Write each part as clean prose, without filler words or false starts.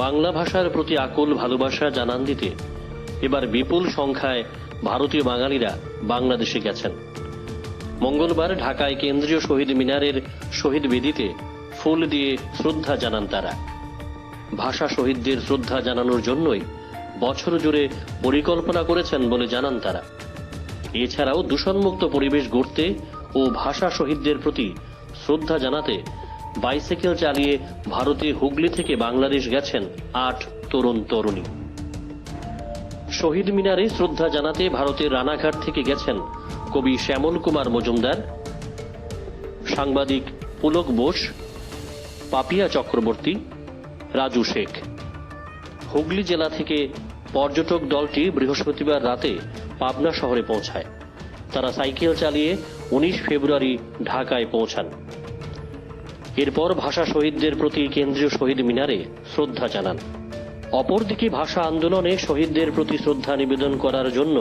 বাংলা ভাষার প্রতি আকুল ভালোবাসা জানান দিতে এবার বিপুল সংখ্যায় ভারতীয় বাঙালিরা বাংলাদেশে গেছেন। মঙ্গলবার ঢাকায় কেন্দ্রীয় শহীদ মিনারের শহীদ বেদিতে ফুল দিয়ে শ্রদ্ধা জানান তারা। ভাষা শহীদদের শ্রদ্ধা জানানোর জন্যই বছর জুড়ে পরিকল্পনা করেছেন বলে জানান তারা। এছাড়াও দূষণমুক্ত পরিবেশ গড়তে ও ভাষা শহীদদের প্রতি শ্রদ্ধা জানাতে বাইসাইকেল চালিয়ে ভারতের হুগলি থেকে বাংলাদেশ গেছেন ৮ তরুণ তরুণী। শহীদ মিনারে শ্রদ্ধা জানাতে ভারতের রানাঘাট থেকে গেছেন কবি শ্যামল কুমার মজুমদার, সাংবাদিক পুলক বোস, পাপিয়া চক্রবর্তী, রাজু শেখ। হুগলি জেলা থেকে পর্যটক দলটি বৃহস্পতিবার রাতে পাবনা শহরে পৌঁছায়। তারা সাইকেল চালিয়ে ১৯ ফেব্রুয়ারি ঢাকায় পৌঁছান। এরপর ভাষা শহীদদের প্রতি কেন্দ্রীয় শহীদ মিনারে শ্রদ্ধা জানান। অপরদিকে ভাষা আন্দোলনে শহীদদের প্রতি শ্রদ্ধা নিবেদন করার জন্য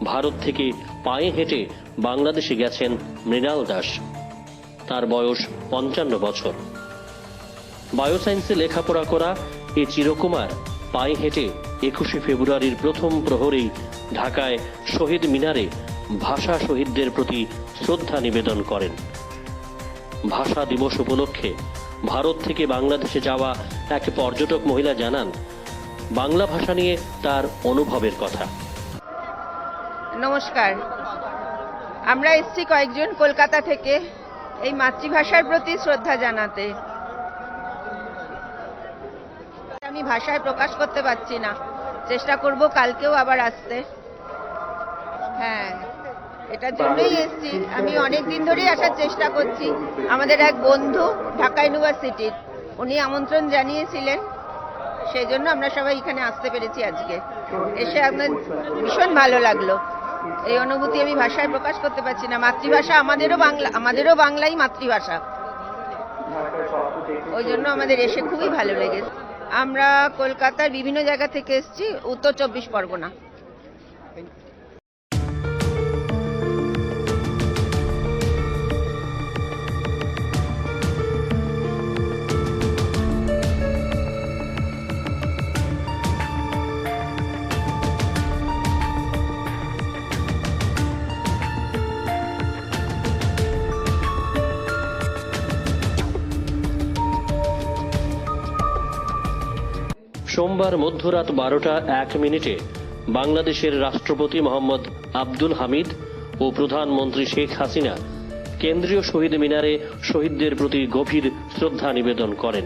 ভারত থেকে পায়ে হেঁটে বাংলাদেশে গেছেন মৃণাল দাস। তার বয়স ৫৫ বছর। বায়োসায়েন্সে লেখাপড়া করা এই চিরকুমার পায়ে হেঁটে ২১শে ফেব্রুয়ারির প্রথম প্রহরেই ঢাকায় শহীদ মিনারে ভাষা শহীদদের প্রতি শ্রদ্ধা নিবেদন করেন। ভাষা দিবস উপলক্ষে ভারত থেকে বাংলাদেশে যাওয়া এক পর্যটক মহিলা জানান বাংলা ভাষা নিয়ে তার অনুভবের কথা। নমস্কার, আমরা এসেছি কয়েকজন কলকাতা থেকে এই মাতৃভাষার প্রতি শ্রদ্ধা জানাতে। আমি ভাষায় প্রকাশ করতে পারছি না, চেষ্টা করব কালকেও আবার আসতে। হ্যাঁ, এটার জন্যই এসেছি। আমি অনেক দিন ধরেই আসার চেষ্টা করছি। আমাদের এক বন্ধু ঢাকা ইউনিভার্সিটির, উনি আমন্ত্রণ জানিয়েছিলেন, সেই জন্য আমরা সবাই এখানে আসতে পেরেছি। আজকে এসে আমাদের ভীষণ ভালো লাগলো। এই অনুভূতি আমি ভাষায় প্রকাশ করতে পারছি না। মাতৃভাষা আমাদেরও বাংলাই মাতৃভাষা, ওই জন্য আমাদের এসে খুবই ভালো লেগেছে। আমরা কলকাতার বিভিন্ন জায়গা থেকে এসেছি, উত্তর ২৪ পরগনা। সোমবার মধ্যরাত ১২টা ১ মিনিটে বাংলাদেশের রাষ্ট্রপতি মোহাম্মদ আব্দুল হামিদ ও প্রধানমন্ত্রী শেখ হাসিনা কেন্দ্রীয় শহীদ মিনারে শহীদদের প্রতি গভীর শ্রদ্ধা নিবেদন করেন।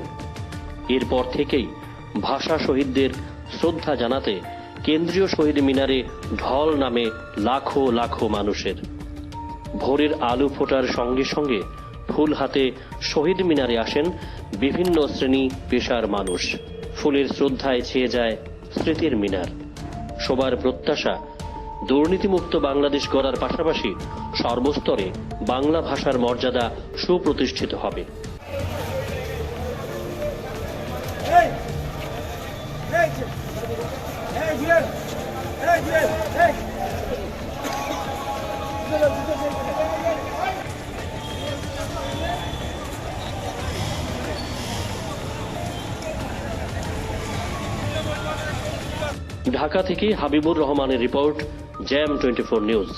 এরপর থেকেই ভাষা শহীদদের শ্রদ্ধা জানাতে কেন্দ্রীয় শহীদ মিনারে ঢল নামে লাখো লাখো মানুষের। ভোরের আলো ফোটার সঙ্গে সঙ্গে ফুল হাতে শহীদ মিনারে আসেন বিভিন্ন শ্রেণী পেশার মানুষ। ফুলের শ্রদ্ধায় ছেয়ে যায় স্মৃতির মিনার। সবার প্রত্যাশা দুর্নীতিমুক্ত বাংলাদেশ গড়ার পাশাপাশি সর্বস্তরে বাংলা ভাষার মর্যাদা সুপ্রতিষ্ঠিত হবে। ঢাকা থেকে হাবিবুর রহমানের রিপোর্ট, জ্যাম 24 নিউজ।